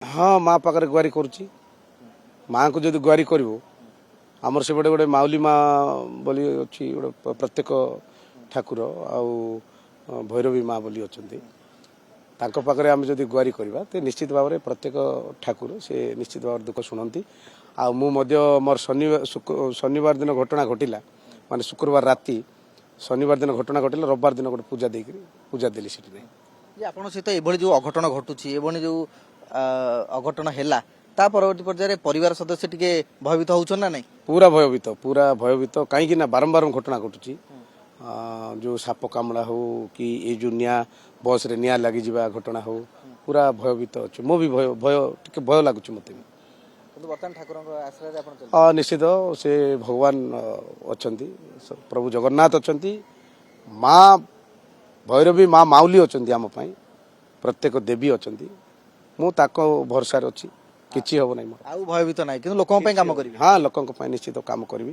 हाँ माँ पाखे गुहारी करुच्ची माँ को जब गुहारी कर आमर से गोटे माउली माँ बोली अच्छी गोटे प्रत्येक ठाकुर आउ भैरवी माँ बोली अच्छा पाखे आम जब गुहारी करवा तो निश्चित भाव में प्रत्येक ठाकुर से निश्चित भाव दुख शुणती आ मोर शनिवार दिन घटना घटिला माने शुक्रवार राति शनिवार दिन घटना घटिला रविवार दिन गोटे पूजा देकर पूजा देली से आपन सहित एभली जो अघटन घटुची एभली जो अघटन हैला ता परवर्ती पर्याय परिवार सदस्य टिके भयभीत होउछन ना नहीं पूरा भयभीत कहीं ना बारंबार घटना घटुची जो साप कामड़ा हो कि ये जो निया बस रे निया लगी जिबा घटना हो पूरा भयभीत अच्छे मो भी भय लगुच मत वर्तमान ठाकुर आश्रय आपन निश्चित से भगवान अच्छा प्रभु जगन्नाथ अच्छा माँ भैरवी माँ माउली अच्छा आम प्रत्येक देवी अच्छा मुझे भरसा अच्छी किसी हम ना आउ भयभीत नाही किंतु लोकन पे काम करिवे हाँ लोकों निश्चित काम करी